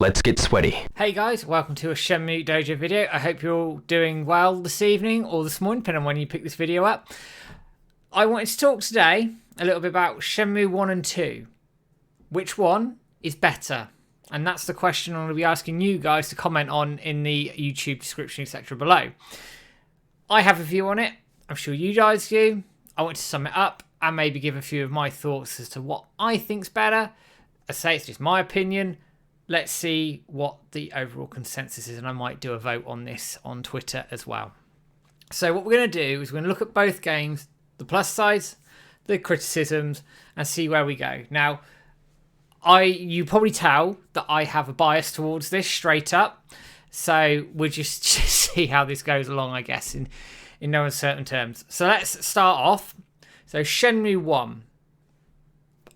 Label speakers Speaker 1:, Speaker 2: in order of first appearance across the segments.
Speaker 1: Let's get sweaty.
Speaker 2: Hey guys, welcome to a Shenmue Dojo video. I hope you're all doing well this evening or this morning, depending on when you pick this video up. I wanted to talk today a little bit about Shenmue 1 and 2. Which one is better? And that's the question I'm going to be asking you guys to comment on in the YouTube description, etc. below. I have a view on it. I'm sure you guys do. I want to sum it up and maybe give a few of my thoughts as to what I think's better. I say it's just my opinion. Let's see what the overall consensus is, and I might do a vote on this on Twitter as well. So what we're going to do is we're going to look at both games, the plus sides, the criticisms, and see where we go. Now, you probably tell that I have a bias towards this straight up, so we'll just see how this goes along, I guess, in no uncertain terms. So let's start off. So Shenmue 1,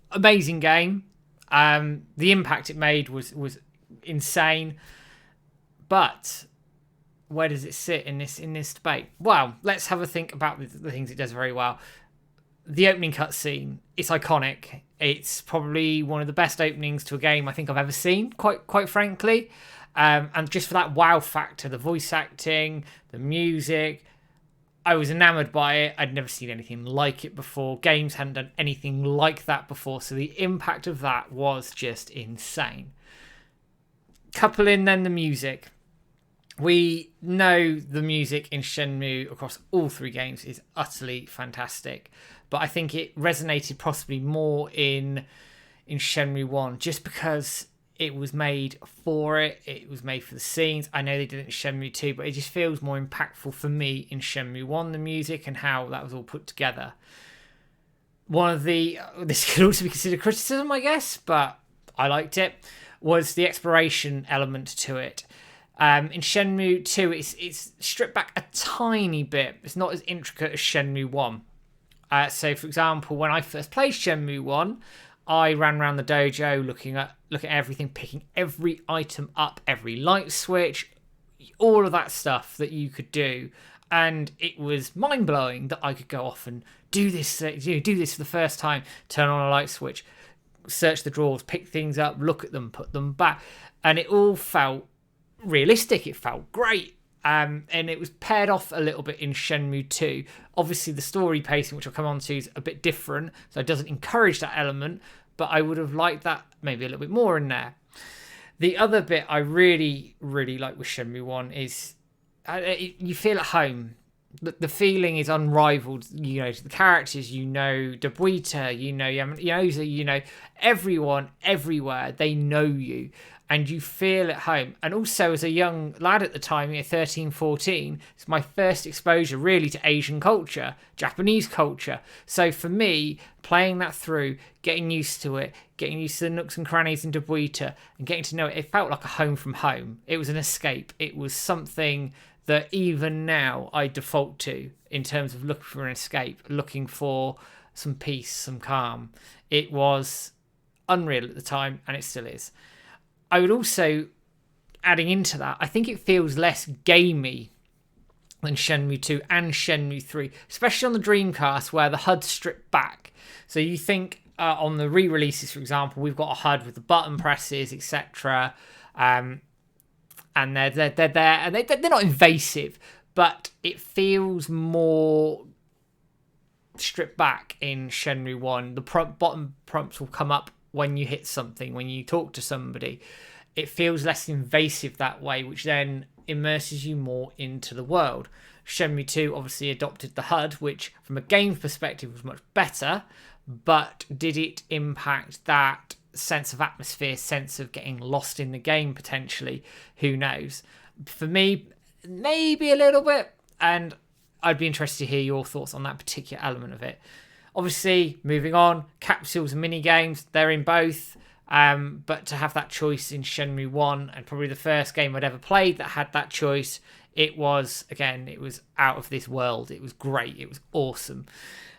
Speaker 2: amazing game. The impact it made was insane, but where does it sit in this debate? Well, let's have a think about the things it does very well. The opening cutscene, it's iconic. It's probably one of the best openings to a game I think I've ever seen, quite frankly. And just for that wow factor, the voice acting, the music, I was enamored by it. I'd never seen anything like it before. Games hadn't done anything like that before. So the impact of that was just insane. Couple in then the music. We know the music in Shenmue across all three games is utterly fantastic. But I think it resonated possibly more in Shenmue 1 just because it was made for it. It was made for the scenes. I know they did it in Shenmue 2, but it just feels more impactful for me in Shenmue 1, the music and how that was all put together. This could also be considered criticism, I guess, but I liked it, was the exploration element to it. In Shenmue 2, it's stripped back a tiny bit. It's not as intricate as Shenmue 1. So, for example, when I first played Shenmue 1, I ran around the dojo looking at everything, picking every item up, every light switch, all of that stuff that you could do. And it was mind-blowing that I could go off and do this for the first time, turn on a light switch, search the drawers, pick things up, look at them, put them back. And it all felt realistic. It felt great. And it was paired off a little bit in Shenmue 2. Obviously, the story pacing, which I'll come on to, is a bit different, so it doesn't encourage that element, but I would have liked that maybe a little bit more in there. The other bit I really, really like with Shenmue 1 is you feel at home. The feeling is unrivaled. You know, the characters, you know Dobuita, you know Yamanyoza, you know everyone, everywhere. They know you. And you feel at home. And also as a young lad at the time, 13, 14, it's my first exposure really to Asian culture, Japanese culture. So for me, playing that through, getting used to it, getting used to the nooks and crannies in Dobuita, and getting to know it, it felt like a home from home. It was an escape. It was something that even now I default to in terms of looking for an escape, looking for some peace, some calm. It was unreal at the time, and it still is. I would also, adding into that, I think it feels less gamey than Shenmue 2 and Shenmue 3, especially on the Dreamcast where the HUD's stripped back. So you think on the re-releases, for example, we've got a HUD with the button presses, etc. And they're there, and they're not invasive, but it feels more stripped back in Shenmue 1. The bottom prompts will come up when you hit something, when you talk to somebody. It feels less invasive that way, which then immerses you more into the world. Shenmue 2 obviously adopted the HUD, which from a game perspective was much better, but did it impact that sense of atmosphere, sense of getting lost in the game potentially? Who knows? For me, maybe a little bit, and I'd be interested to hear your thoughts on that particular element of it. Obviously, moving on, capsules and mini games, they're in both. But to have that choice in Shenmue 1, and probably the first game I'd ever played that had that choice, it was out of this world. It was great. It was awesome.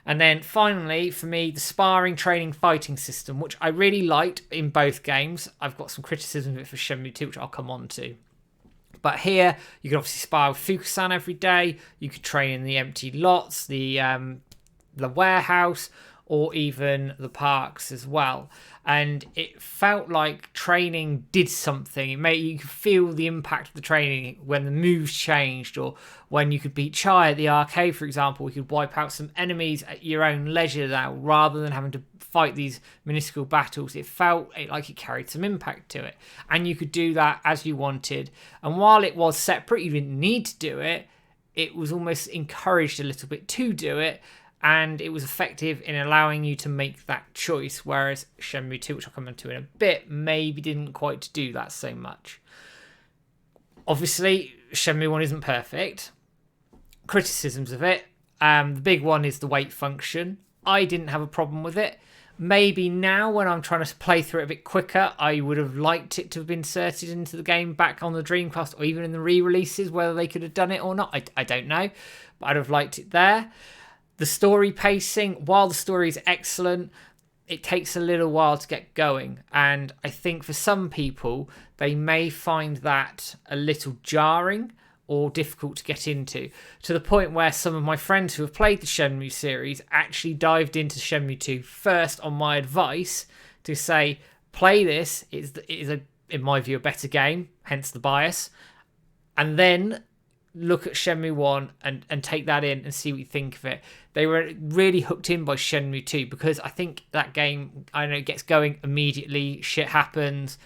Speaker 2: And then finally, for me, the sparring, training, fighting system, which I really liked in both games. I've got some criticism of it for Shenmue 2, which I'll come on to. But here, you could obviously spar with Fukusan every day. You could train in the empty lots, the warehouse, or even the parks as well. And it felt like training did something. It made you could feel the impact of the training when the moves changed, or when you could beat Chai at the arcade, for example. We could wipe out some enemies at your own leisure now, rather than having to fight these minuscule battles. It felt like it carried some impact to it, and you could do that as you wanted. And while it was separate, you didn't need to do it. It was almost encouraged a little bit to do it, and it was effective in allowing you to make that choice, whereas Shenmue 2, which I'll come into in a bit, maybe didn't quite do that so much. Obviously, Shenmue 1 isn't perfect. Criticisms of it. The big one is the wait function. I didn't have a problem with it. Maybe now, when I'm trying to play through it a bit quicker, I would have liked it to have been inserted into the game back on the Dreamcast, or even in the re-releases, whether they could have done it or not. I don't know, but I'd have liked it there. The story pacing, while the story is excellent, it takes a little while to get going. And I think for some people, they may find that a little jarring or difficult to get into, to the point where some of my friends who have played the Shenmue series actually dived into Shenmue 2 first on my advice to say, play this, it is in my view, a better game, hence the bias, and then look at Shenmue 1 and take that in and see what you think of it. They were really hooked in by Shenmue 2, because I think that game, I know it gets going immediately, shit happens,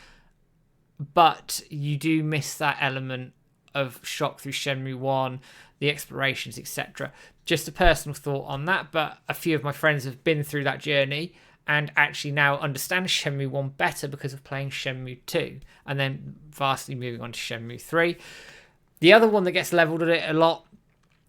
Speaker 2: but you do miss that element of shock through Shenmue 1, the explorations, etc. Just a personal thought on that, but a few of my friends have been through that journey and actually now understand Shenmue 1 better because of playing Shenmue 2, and then vastly moving on to Shenmue 3. The other one that gets levelled at it a lot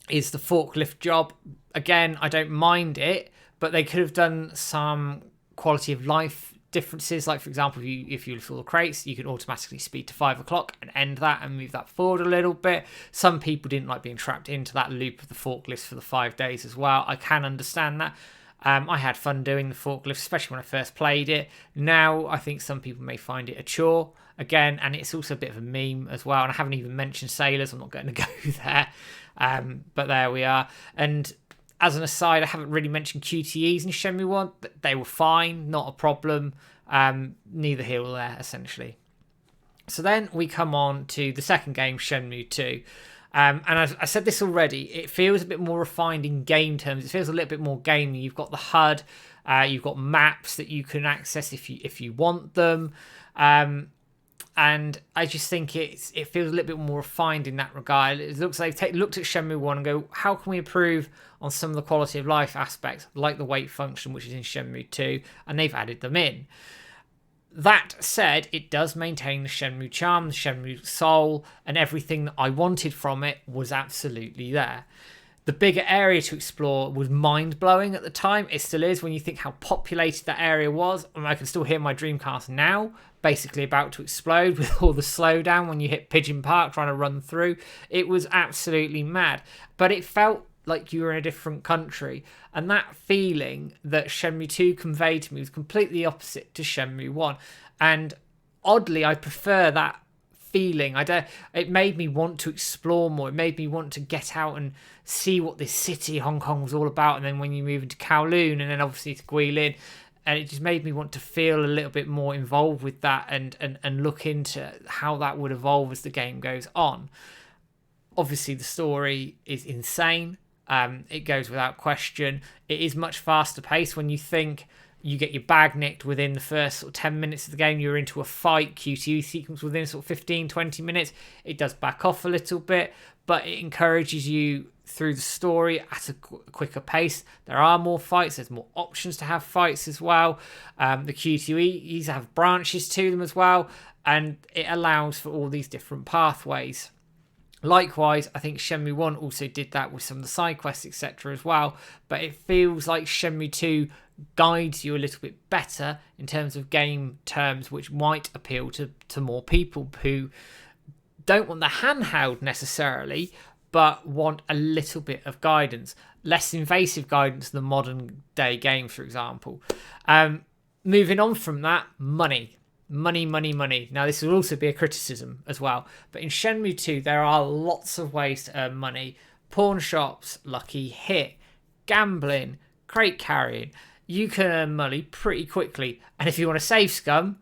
Speaker 2: is the forklift job. Again, I don't mind it, but they could have done some quality of life differences. Like, for example, if you fill the crates, you can automatically speed to 5 o'clock and end that and move that forward a little bit. Some people didn't like being trapped into that loop of the forklifts for the 5 days as well. I can understand that. I had fun doing the forklift, especially when I first played it. Now, I think some people may find it a chore again, and it's also a bit of a meme as well. And I haven't even mentioned sailors. I'm not going to go there. But there we are. And as an aside, I haven't really mentioned QTEs in Shenmue 1. They were fine, not a problem. Neither here nor there, essentially. So then we come on to the second game, Shenmue 2. And as I said this already, it feels a bit more refined in game terms. It feels a little bit more gamey. You've got the HUD, you've got maps that you can access if you want them. And I just think it feels a little bit more refined in that regard. It looks like they've looked at Shenmue 1 and go, how can we improve on some of the quality of life aspects, like the wait function, which is in Shenmue 2, and they've added them in. That said, it does maintain the Shenmue charm, the Shenmue soul, and everything that I wanted from it was absolutely there. The bigger area to explore was mind-blowing at the time. It still is when you think how populated that area was. I mean, I can still hear my Dreamcast now, basically about to explode with all the slowdown when you hit Pigeon Park trying to run through. It was absolutely mad. But it felt like you were in a different country. And that feeling that Shenmue 2 conveyed to me was completely opposite to Shenmue 1. And oddly, I prefer that feeling. It made me want to explore more. It made me want to get out and see what this city, Hong Kong, was all about. And then when you move into Kowloon and then obviously to Guilin, and it just made me want to feel a little bit more involved with that and look into how that would evolve as the game goes on. Obviously, the story is insane. It goes without question. It is much faster paced. When you think you get your bag nicked within the first sort of 10 minutes of the game, you're into a fight QTE sequence within sort of 15-20 minutes. It does back off a little bit, but it encourages you through the story at a quicker pace. There are more fights. There's more options to have fights as well. The QTEs have branches to them as well, and it allows for all these different pathways. Likewise, I think Shenmue 1 also did that with some of the side quests, etc. as well, but it feels like Shenmue 2 guides you a little bit better in terms of game terms, which might appeal to more people who don't want the handheld necessarily, but want a little bit of guidance, less invasive guidance than modern day games, for example. Moving on from that, money. Now, this will also be a criticism as well, but in Shenmue 2, there are lots of ways to earn money. Pawn shops, lucky hit, gambling, crate carrying. you can earn money pretty quickly. And if you want to save scum,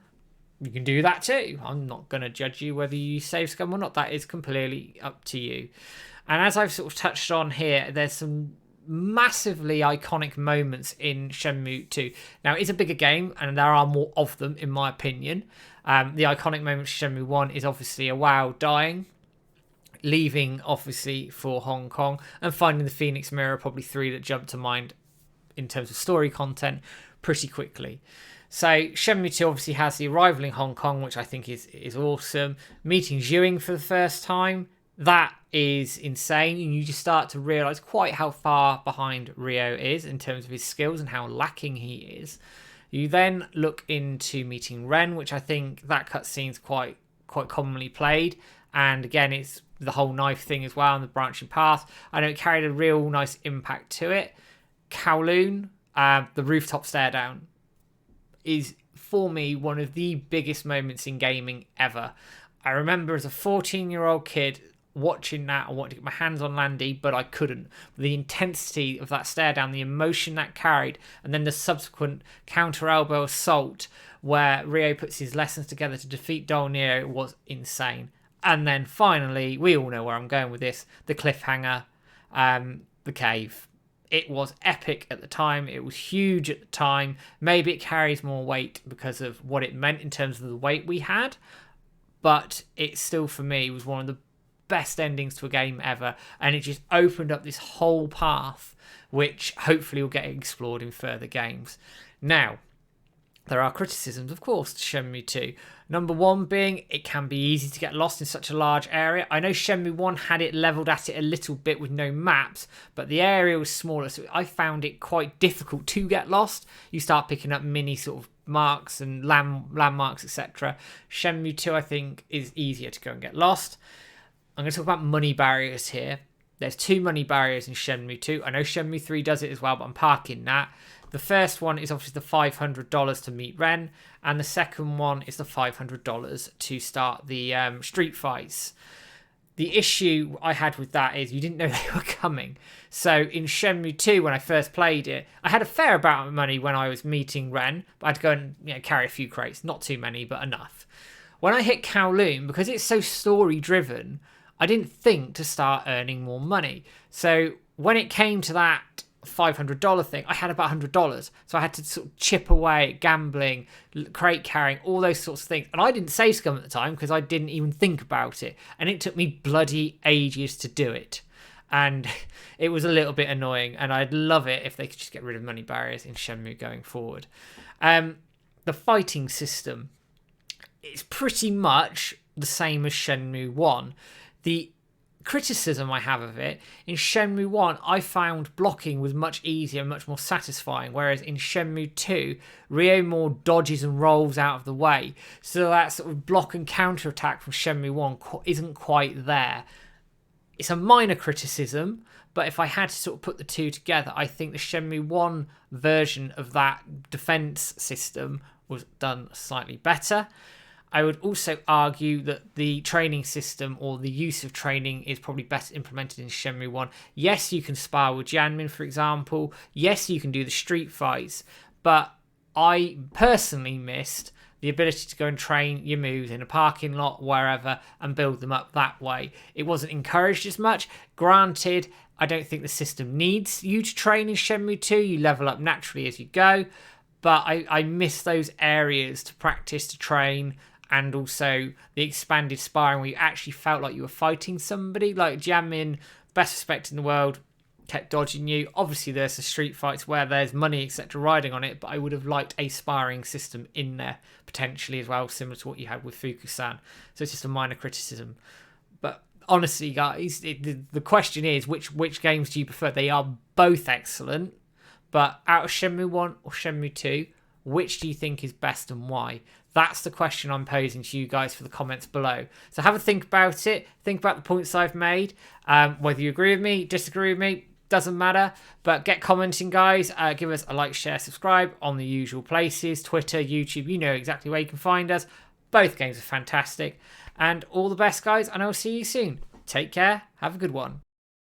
Speaker 2: you can do that too. I'm not going to judge you whether you save scum or not. That is completely up to you. And as I've sort of touched on here, there's some massively iconic moments in Shenmue 2. Now, it's a bigger game, and there are more of them, in my opinion. The iconic moment of Shenmue 1 is obviously a WoW dying, leaving, obviously, for Hong Kong, and finding the Phoenix Mirror, probably 3 that jump to mind in terms of story content pretty quickly. So Shenmue 2 obviously has the arrival in Hong Kong, which I think is awesome. Meeting Ewing for the first time, that is insane, and you just start to realise quite how far behind Ryo is in terms of his skills and how lacking he is. You then look into meeting Ren, which I think that cutscene's quite commonly played, and again it's the whole knife thing as well and the branching path. I know it carried a real nice impact to it. Kowloon, the rooftop stare down, is for me one of the biggest moments in gaming ever. I remember as a 14-year-old kid watching that, I wanted to get my hands on Landy, but I couldn't. The intensity of that stare down, the emotion that carried, and then the subsequent counter elbow assault where Ryo puts his lessons together to defeat Dolnio was insane. And then finally, we all know where I'm going with this, the cliffhanger, the cave. It was epic at the time. It was huge at the time. Maybe it carries more weight because of what it meant in terms of the weight we had, but it still, for me, was one of the best endings to a game ever, and it just opened up this whole path which hopefully will get explored in further games. Now, there are criticisms, of course, to Shenmue 2. Number one being it can be easy to get lost in such a large area. I know Shenmue 1 had it levelled at it a little bit with no maps, but the area was smaller, so I found it quite difficult to get lost. You start picking up mini sort of marks and landmarks, etc. Shenmue 2, I think, is easier to go and get lost. I'm going to talk about money barriers here. There's 2 money barriers in Shenmue 2. I know Shenmue 3 does it as well, but I'm parking that. The first one is obviously the $500 to meet Ren, and the second one is the $500 to start the street fights. The issue I had with that is you didn't know they were coming. So in Shenmue 2, when I first played it, I had a fair amount of money when I was meeting Ren, but I had to go and carry a few crates. Not too many, but enough. When I hit Kowloon, because it's so story-driven, I didn't think to start earning more money. So when it came to that $500 thing, I had about $100. So I had to sort of chip away at gambling, crate carrying, all those sorts of things. And I didn't save scum at the time because I didn't even think about it. And it took me bloody ages to do it. And it was a little bit annoying. And I'd love it if they could just get rid of money barriers in Shenmue going forward. The fighting system, it's pretty much the same as Shenmue 1. The criticism I have of it, in Shenmue 1, I found blocking was much easier and much more satisfying, whereas in Shenmue 2, Ryo more dodges and rolls out of the way. So that sort of block and counter attack from Shenmue 1 isn't quite there. It's a minor criticism, but if I had to sort of put the two together, I think the Shenmue 1 version of that defense system was done slightly better. I would also argue that the training system or the use of training is probably better implemented in Shenmue 1. Yes, you can spar with Janmin, for example. Yes, you can do the street fights. But I personally missed the ability to go and train your moves in a parking lot, wherever, and build them up that way. It wasn't encouraged as much. Granted, I don't think the system needs you to train in Shenmue 2. You level up naturally as you go. But I miss those areas to practice, to train, and also the expanded sparring where you actually felt like you were fighting somebody. Like Janmin, best respect in the world, kept dodging you. Obviously there's the street fights where there's money etc riding on it, but I would have liked a sparring system in there potentially as well, similar to what you had with Fukusan. So it's just a minor criticism. But honestly guys, the question is which games do you prefer? They are both excellent, but out of Shenmue 1 or Shenmue 2, which do you think is best and why? That's the question I'm posing to you guys for the comments below. So have a think about it. Think about the points I've made. Whether you agree with me, disagree with me, doesn't matter. But get commenting, guys. Give us a like, share, subscribe on the usual places. Twitter, YouTube, you know exactly where you can find us. Both games are fantastic. And all the best, guys. And I'll see you soon. Take care. Have a good one.